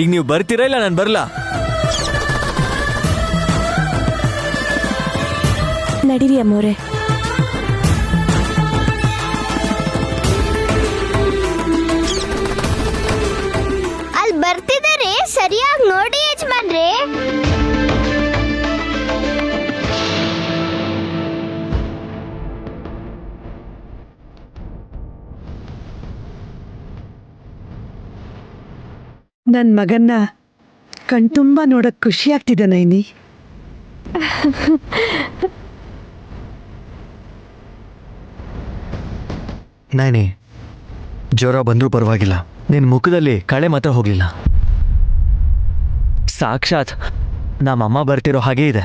ಈಗ ನೀವು ಬರ್ತೀರಾ ಇಲ್ಲ ನಾನು ಬರಲ್ಲ? ನಡೀರಿ ಅಮ್ಮೋರೆ. ಅಲ್ಲಿ ಬರ್ತಿದ್ದಾರೆ, ಸರಿಯಾಗಿ ನೋಡಿ ಯಜಮಾನ್ರೆ. ನನ್ನ ಮಗನ್ನ ಕಣ್ತುಂಬ ನೋಡಕ್ ಖುಷಿ ಆಗ್ತಿದೆ ನೈನಿ. ನೈನಿ, ಜ್ವರ ಬಂದರೂ ಪರವಾಗಿಲ್ಲ, ನಿನ್ನ ಮುಖದಲ್ಲಿ ಕಳೆ ಮಾತ್ರ ಹೋಗಲಿಲ್ಲ. ಸಾಕ್ಷಾತ್ ನಮ್ಮಮ್ಮ ಬರ್ತಿರೋ ಹಾಗೇ ಇದೆ.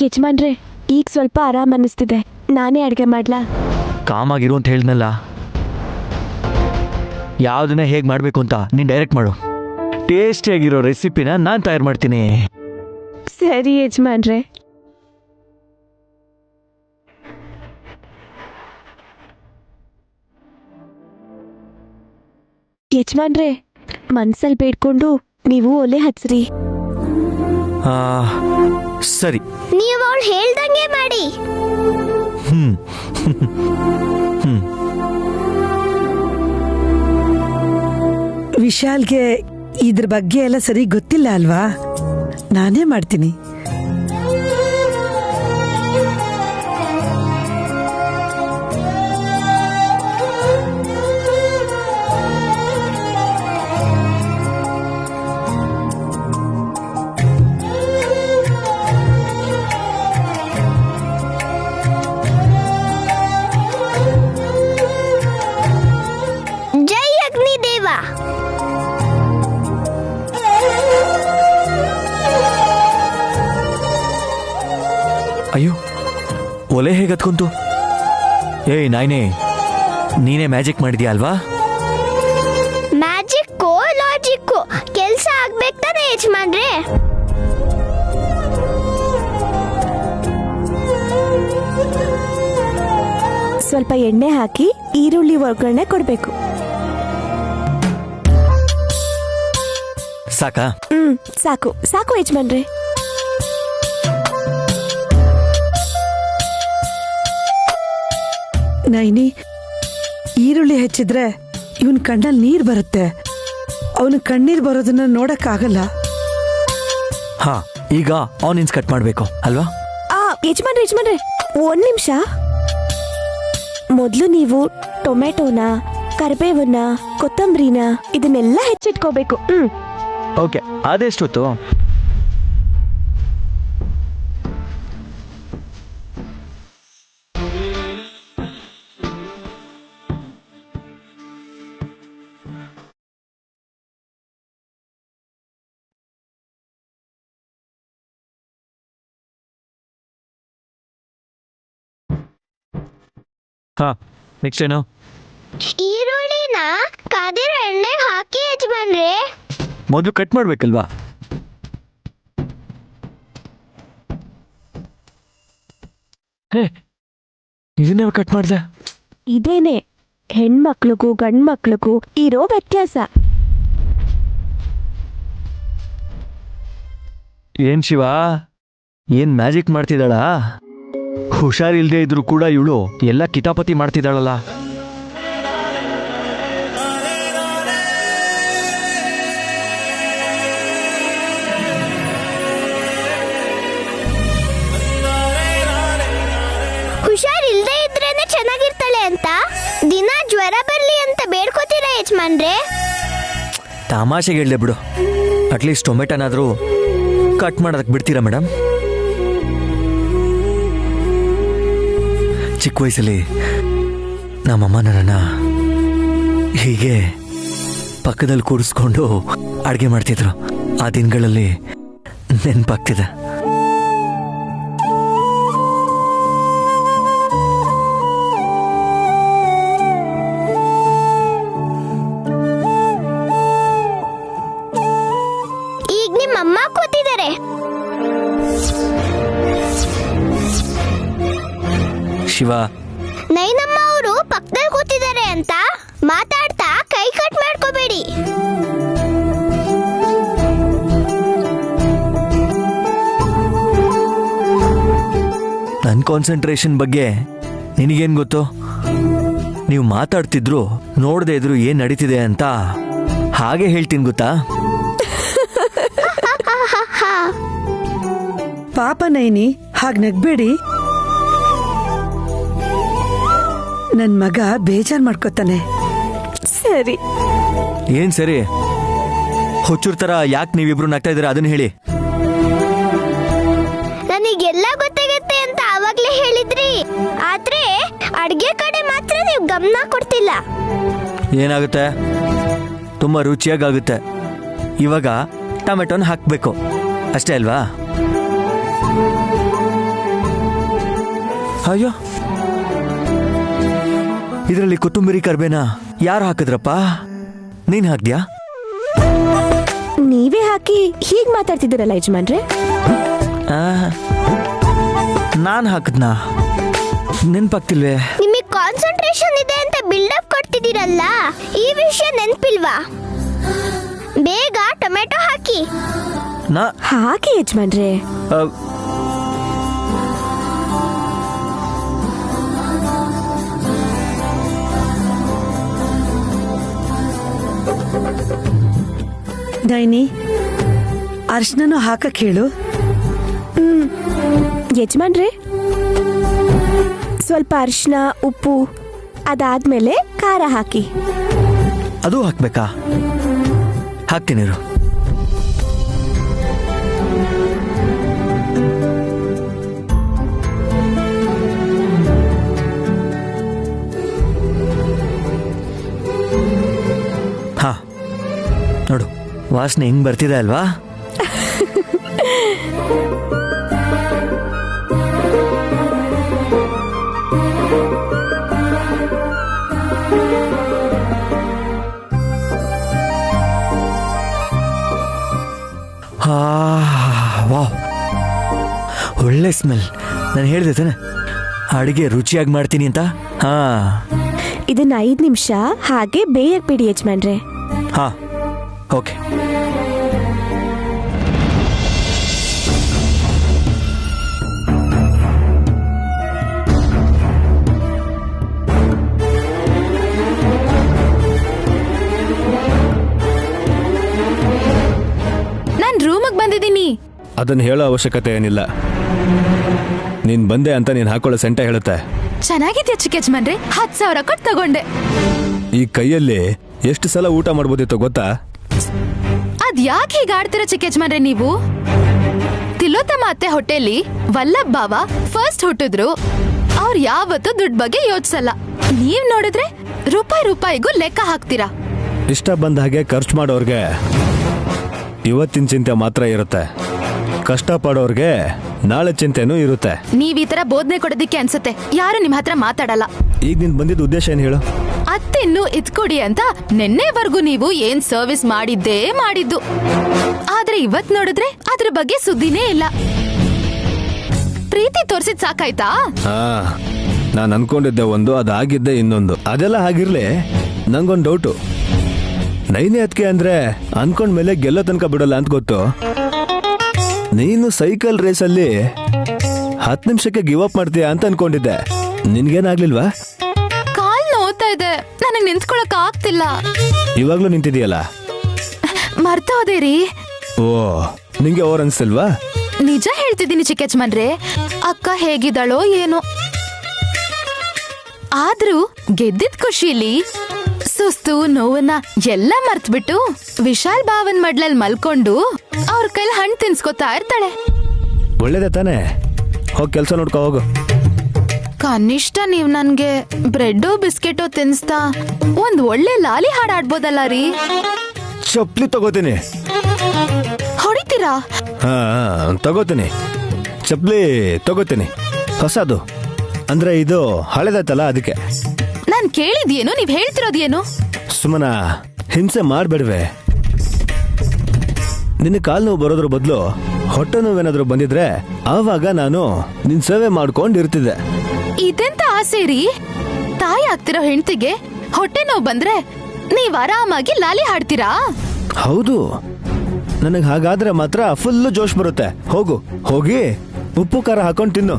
ಯಜಮಾನ್ರೆ, ಈಗ ಸ್ವಲ್ಪ ಆರಾಮ್ ಅನ್ನಿಸ್ತಿದೆ. ನಾನೇ ಅಡುಗೆ ಮಾಡ್ಲಾ? ಕಾಮಾಗಿರು ಅಂತ ಹೇಳ್ದನಲ್ಲ. ಯಾವುದನ್ನ ಹೇಗೆ ಮಾಡಬೇಕು ಅಂತ ನೀನು ಡೈರೆಕ್ಟ್ ಮಾಡು. ಟೇಸ್ಟಿಯಾಗಿರೋ ರೆಸಿಪಿನ ನಾನು ತಯಾರು ಮಾಡ್ತೀನಿ. ಸರಿ ಯಜಮಾನ್ರೆ. ಯಜಮಾನ್ರೆ, ಮನ್ಸಲ್ಲಿ ಬೇಡ್ಕೊಂಡು ನೀವು ಒಲೆ ಹಚ್ಚ್ರಿ. ಸರಿ, ನೀವು ಅವಳು ಹೇಳ್ದಂಗೆ ಮಾಡಿ. ವಿಶಾಲ್ಗೆ ಇದ್ರ ಬಗ್ಗೆ ಎಲ್ಲ ಸರಿ ಗೊತ್ತಿಲ್ಲ ಅಲ್ವಾ? ನಾನೇ ಮಾಡ್ತೀನಿ. ಜೈ ಅಗ್ನಿದೇವ. ಅಯ್ಯೋ, ಒಲೆ ಹೇಗೆ ಹತ್ಕೊಂತು? ಏಯ್ ನಾಯ್ನೆ, ನೀನೇ ಮ್ಯಾಜಿಕ್ ಮಾಡಿದ್ಯಾ ಅಲ್ವಾ? ಮ್ಯಾಜಿಕ್ಕು ಲಾಜಿಕ್ಕು ಕೆಲಸ ಆಗ್ಬೇಕು ತಾನೆ ಯಜಮಾನ್ರೆ. ಸ್ವಲ್ಪ ಎಣ್ಣೆ ಹಾಕಿ ಈರುಳ್ಳಿ ಒಗ್ಗರಣೆ ಕೊಡ್ಬೇಕು. ಸಾಕಾ? ಸಾಕು ಸಾಕು ಯಜಮಾನ್ರೆ. ನೈನಿ, ಈರುಳ್ಳಿ ಹೆಚ್ಚಿದ್ರೆ ಇವನ್ ಕಣ್ಣಲ್ಲಿ ನೀರ್ ಬರುತ್ತೆ. ಅವನು ಕಣ್ಣೀರ್ ಬರೋದನ್ನ ನೋಡಕ್ಕಾಗಲ್ಲ. ಹಾ, ಈಗ ಆನಿಯನ್ಸ್ ಕಟ್ ಮಾಡಬೇಕು ಅಲ್ವಾ? ಯಜಮಾನ್ರೆ ಯಜಮಾನ್ರೆ, ಒಂದ್ ನಿಮಿಷ. ಮೊದ್ಲು ನೀವು ಟೊಮೆಟೊನ, ಕರಿಬೇವನ್ನ, ಕೊತ್ತಂಬರಿನ ಇದನ್ನೆಲ್ಲ ಹೆಚ್ಚಿಟ್ಕೋಬೇಕು. ಓಕೆ, ಅದೆಷ್ಟೊತ್ತು? ಹಾ, ನೆಕ್ಸ್ಟ್ ಏನು? ಈರುಳ್ಳಿನ ಕಾದಿರೋ ಎಣ್ಣೆ ಹಾಕಿ ಯಜಮಾನ್ರೆ. ಮೊದಲು ಕಟ್ ಮಾಡ್ಬೇಕಲ್ವಾ? ಹೇ, ಇದನ್ನೇ ಕಟ್ ಮಾಡ್ದೆ. ಇದೇನೆ ಹೆಣ್ಮಕ್ಳಿಗೂ ಗಂಡ್ಮಕ್ಳಿಗೂ ಇರೋ ವ್ಯತ್ಯಾಸ. ಏನ್ ಶಿವ, ಏನ್ ಮ್ಯಾಜಿಕ್ ಮಾಡ್ತಿದ್ದಾಳ? ಹುಷಾರಿಲ್ದೇ ಇದ್ರು ಕೂಡ ಇವಳು ಎಲ್ಲ ಕಿತಾಪತಿ ಮಾಡ್ತಿದ್ದಾಳಲ್ಲ. ಹುಷಾರಿಲ್ದೇ ಇದ್ರೇನೆ ಚೆನ್ನಾಗಿರ್ತಾಳೆ ಅಂತ ದಿನ ಜ್ವರ ಬರ್ಲಿ ಅಂತ ಬೇಡ್ಕೋತೀರಾ ಯಜಮಾನ್ರೆ? ತಮಾಷೆಗೆ ಹೇಳ್ದೆ ಬಿಡು. ಅಟ್ಲೀಸ್ಟ್ ಟೊಮೆಟೊನಾದ್ರೂ ಕಟ್ ಮಾಡೋದಕ್ಕೆ ಬಿಡ್ತೀರಾ ಮೇಡಮ್? ಚಿಕ್ಕ ವಯಸ್ಸಲ್ಲಿ ನಮ್ಮಮ್ಮ ನನ್ನನ್ನ ಹೀಗೆ ಪಕ್ಕದಲ್ಲಿ ಕೂರಿಸ್ಕೊಂಡು ಅಡುಗೆ ಮಾಡ್ತಿದ್ರು. ಆ ದಿನಗಳಲ್ಲಿ ನೆನಪಾಗ್ತಿದೆ. ಈಗ ನಿಮ್ಮಮ್ಮ ಕೂತಿದ್ದಾರೆ. ಶಿವ, ನೈನಮ್ಮ ಅವರು ಪಕ್ಕದಲ್ಲಿ ಕೂತಿದ್ದಾರೆ ಅಂತ ಮಾತಾಡ್ತಾ ಕೈ ಕಟ್ ಮಾಡ್ಕೋಬೇಡಿ. ನನ್ನ ಕಾನ್ಸಂಟ್ರೇಷನ್ ಬಗ್ಗೆ ನಿನಗೇನು ಗೊತ್ತು? ನೀವು ಮಾತಾಡ್ತಿದ್ರು ನೋಡದೆ ಇದ್ರು ಏನ್ ನಡೀತಿದೆ ಅಂತ ಹಾಗೆ ಹೇಳ್ತೀನಿ ಗೊತ್ತಾ? ಪಾಪ ನೈನಿ, ಹಾಗ್ ನಗ್ಬೇಡಿ. ನನ್ ಮಗ ಬೇಜಾರ್ ಮಾಡ್ಕೋತಾನೆ. ಸರಿ. ಏನ್ ಸರಿ? ಹುಚ್ಚುರ್ ತರ ಯಾಕೆ ನೀವಿಬ್ರು ನಗ್ತಾ ಇದ್ದೀರಾ ಅದನ್ನ ಹೇಳಿ. ನನಗೆಲ್ಲ ಗೊತ್ತಾಗತ್ತೆ ಅಂತ ಆವಾಗ್ಲೇ ಹೇಳಿದ್ರಿ, ಆದ್ರೆ ಅಡ್ಗೆ ಕಡೆ ಮಾತ್ರ ನೀವು ಗಮನ ಕೊಡ್ತಿಲ್ಲ. ಏನಾಗುತ್ತೆ? ತುಂಬಾ ರುಚಿಯಾಗುತ್ತೆ. ಇವಾಗ ಟೊಮೆಟೊನ ಹಾಕ್ಬೇಕು ಅಷ್ಟೇ ಅಲ್ವಾ? ಅಯ್ಯೋ, ಇದರಲ್ಲಿ ಕೊತ್ತಂಬರಿ ಕರ್ಬೇನ ಯಾರು ಹಾಕಿದ್ರಪ್ಪ? ನೀನ್ ಹಾಕ್ದ್ಯಾ? ನೀವೇ ಹಾಕಿ ಹೀಗ್ ಮಾತಾಡ್ತಿದ್ದೀರಲ್ಲ ಯಜಮಾನ್ರೆ. ನಾನ್ ಹಾಕದ್ನಾ? ನೆನ್ಪಾಗ್ತಿಲ್ವೇ? ನಿಮಗೆ ಕಾನ್ಸಂಟ್ರೇಷನ್ ಇದೆ ಅಂತ ಬಿಲ್ಡಪ್ ಕೊಡ್ತಿದ್ದೀರಲ್ಲ, ಈ ವಿಷಯ ನೆನ್ಪಿಲ್ವಾ? ಬೇಗ ಟೊಮೆಟೊ ಹಾಕಿ. ಹಾಕಿ ಯಜಮಾನ್ರೆ. ನೈನಿ, ಅರ್ಶನೂ ಹಾಕಕ್ ಹೇಳು. ಯಜಮಾನ್ರೆ, ಸ್ವಲ್ಪ ಅರಿಶಿನ, ಉಪ್ಪು, ಅದಾದ್ಮೇಲೆ ಖಾರ ಹಾಕಿ. ಅದು ಹಾಕ್ಬೇಕಾ? ಹಾಕ್ತೀನಿ ಇರು. ಹಾ, ನೋಡು ವಾಸನೆ ಹೆಂಗ್ ಬರ್ತಿದೆ ಅಲ್ವಾ? ವಾವ್, ಒಳ್ಳೆ ಸ್ಮೆಲ್. ನಾನು ಹೇಳಿದೆ ತಾನೆ ಅಡಿಗೆ ರುಚಿಯಾಗಿ ಮಾಡ್ತೀನಿ ಅಂತ. ಹಾ, ಇದನ್ನ 5 ನಿಮಿಷ ಹಾಗೆ ಬೇಯಕ್ ಬಿಡಿ ಯಜಮಾನ್ರೆ. ಹಾ, ಓಕೆ. ನಾನ್ ರೂಮಿಗೆ ಬಂದಿದ್ದೀನಿ. ಅದನ್ನ ಹೇಳೋ ಅವಶ್ಯಕತೆ ಏನಿಲ್ಲ. ನೀನ್ ಬಂದೆ ಅಂತ ನೀನ್ ಹಾಕೊಳ್ಳೋ ಸೆಂಟ ಹೇಳುತ್ತೆ. ಚೆನ್ನಾಗಿದ್ಯಾ ಚಿಕ್ಕ ಯಜಮಾನ್ರೆ? 10,000 ಕೊಟ್ಟು ತಗೊಂಡೆ. ಈ ಕೈಯಲ್ಲಿ ಎಷ್ಟು ಸಲ ಊಟ ಮಾಡ್ಬೋದಿತ್ತು ಗೊತ್ತಾ? ಅದ್ ಯಾಕೆ ಹೀಗೆ ಆಡ್ತೀರ ಚಿಕ್ಕ ಯಜಮಾನ್ರೆ ನೀವು? ತಿಲೋತ್ತಮ ಅತ್ತೆ ಹೊಟ್ಟೆಲಿ ವಲ್ಲಭ್ ಬಾವ ಫಸ್ಟ್ ಹುಟ್ಟಿದ್ರು. ಅವ್ರು ಯಾವತ್ತೂ ದುಡ್ಡು ಬಗ್ಗೆ ಯೋಚಿಸಲ್ಲ. ನೀವ್ ನೋಡಿದ್ರೆ ರೂಪಾಯಿಗೂ ಲೆಕ್ಕ ಹಾಕ್ತೀರಾ. ಇಷ್ಟ ಬಂದ ಹಾಗೆ ಖರ್ಚು ಮಾಡೋರ್ಗೆ ಇವತ್ತಿನ ಚಿಂತೆ ಮಾತ್ರ ಇರುತ್ತೆ. ಕಷ್ಟ ಪಡೋರ್ಗೆ ನಾಳೆ ಚಿಂತೆನೂ ಇರುತ್ತೆ. ನೀವ್ ಈ ತರ ಬೋಧನೆ ಕೊಡೋದಿಕ್ಕೆ ಅನ್ಸುತ್ತೆ. ಯಾರು ನಿಮ್ ಹತ್ರ ಮಾತಾಡಲ್ಲ. ಈಗ ನಿನ್ ಬಂದಿದ್ದ ಉದ್ದೇಶ ಏನ್ ಹೇಳು? ಅತ್ತಿನ್ನು ಇದ್ಕೊಡಿ ಅಂತ ನಿನ್ನೆವರೆಗೂ ನೀವು ಏನ್ ಸರ್ವಿಸ್ ಮಾಡಿದ್ದು. ಆದ್ರೆ ಇವತ್ ನೋಡಿದ್ರೆ ಅದ್ರ ಬಗ್ಗೆ ಸುದ್ದಿನೇ ಇಲ್ಲ. ಪ್ರೀತಿ ತೋರ್ಸಿದ್ ಸಾಕಾಯ್ತಾ? ನಾನು ಅನ್ಕೊಂಡಿದ್ದೆ ಒಂದು, ಅದಾಗಿದ್ದೆ ಇನ್ನೊಂದು. ಅದೆಲ್ಲ ಹಾಗಿರ್ಲಿ, ನಂಗೊಂದು ಡೌಟು. ನೈನೇ ಅದಕ್ಕೆ ಅಂದ್ರೆ ಅನ್ಕೊಂಡ್ಮೇಲೆ ಗೆಲ್ಲೋ ತನಕ ಬಿಡಲ್ಲ ಅಂತ ಗೊತ್ತು. ನೀನು ಸೈಕಲ್ ರೇಸಲ್ಲಿ 10 ನಿಮಿಷಕ್ಕೆ ಗಿವ್ ಅಪ್ ಮಾಡ್ತೀಯ ಅಂತ ಅನ್ಕೊಂಡಿದ್ದೆ. ನಿನ್ಗೇನಾಗ್ಲಿಲ್ವಾ? ಕಾಲ್ ನೋವ್ತಾ ಇದೆ, ನನಗ್ ನಿಂತ್ಕೊಳಕ್ ಆಗ್ತಿಲ್ಲ. ಇವಾಗ್ಲೂ ನಿಂತಿದೀಯಲ್ಲ? ಮರ್ತೋದೆ ರೀ. ಓ, ನಿಂಗೆ ಓವರ್ ಅನ್ಸ್ತಿಲ್ವಾ? ನಿಜ ಹೇಳ್ತಿದ್ದೀನಿ ಚಿಕ್ಕ ಯಜಮಾನ್ರೆ. ಅಕ್ಕ ಹೇಗಿದ್ದಾಳೋ ಏನೋ, ಆದ್ರೂ ಗೆದ್ದಿದ್ ಖುಷಿಲಿ ಸುಸ್ತು ನೋವನ್ನ ಎಲ್ಲ ಮರ್ತ್ಬಿಟ್ಟು ವಿಶಾಲ್ ಭಾವನ್ ಮಡ್ಲಲ್ಲಿ ಮಲ್ಕೊಂಡು ಅವ್ರ ಕೈಲಿ ಹಣ್ಣು ತಿನ್ಸ್ಕೊತಾ ಇರ್ತಾಳೆ. ಒಳ್ಳೇದೇ ತಾನೇ? ಹೋಗಿ ಕೆಲಸ ನೋಡ್ಕೊ ಹೋಗು. ಕನಿಷ್ಠ ನೀವ್ ನನ್ಗೆ ಬ್ರೆಡ್ಡು ಬಿಸ್ಕೆಟು ತಿನ್ಸ್ತಾ ಒಂದ್ ಒಳ್ಳೆ ಲಾಲಿ ಹಾಡ್ ಆಡ್ಬೋದಲ್ಲ ರೀ. ಚಪ್ಲಿ ತಗೋತೀನಿ. ಹೊಡಿತೀರಾ? ಹಾ, ತಗೋತೀನಿ. ಚಪ್ಲಿ ತಗೋತೀನಿ, ಹೊಸದು. ಅಂದ್ರೆ ಇದು ಹಳೆದಾಯ್ತಲ್ಲ, ಅದಕ್ಕೆ. ನಾನ್ ಕೇಳಿದ್ಯೇನು, ನೀವ್ ಹೇಳ್ತಿರೋದೇನು? ಸುಮ್ಮನ ಹಿಂಸೆ ಮಾಡ್ಬೇಡ್ವೆ. ನಿನ್ನ ಕಾಲ್ ನೋವು ಬರೋದ್ರ ಬದಲು ಹೊಟ್ಟೆ ನೋವೇನಾದ್ರು ಬಂದಿದ್ರೆ ಆವಾಗ ನಾನು ನಿನ್ ಸೇವೆ ಮಾಡ್ಕೊಂಡಿರ್ತಿದ್ದೆ. ಇದೆಂತ ಆಸೆ ರೀ? ತಾಯಿ ಆಗ್ತಿರೋ ಹೆಂಡತಿಗೆ ಹೊಟ್ಟೆ ನೋವು ಬಂದ್ರೆ ನೀವ್ ಆರಾಮಾಗಿ ಲಾಲಿ ಹಾಡ್ತೀರಾ? ಹೌದು, ನನಗೆ ಹಾಗಾದ್ರೆ ಮಾತ್ರ ಫುಲ್ ಜೋಶ್ ಬರುತ್ತೆ. ಹೋಗು, ಹೋಗಿ ಉಪ್ಪು ಖಾರ ಹಾಕೊಂಡು ತಿನ್ನು.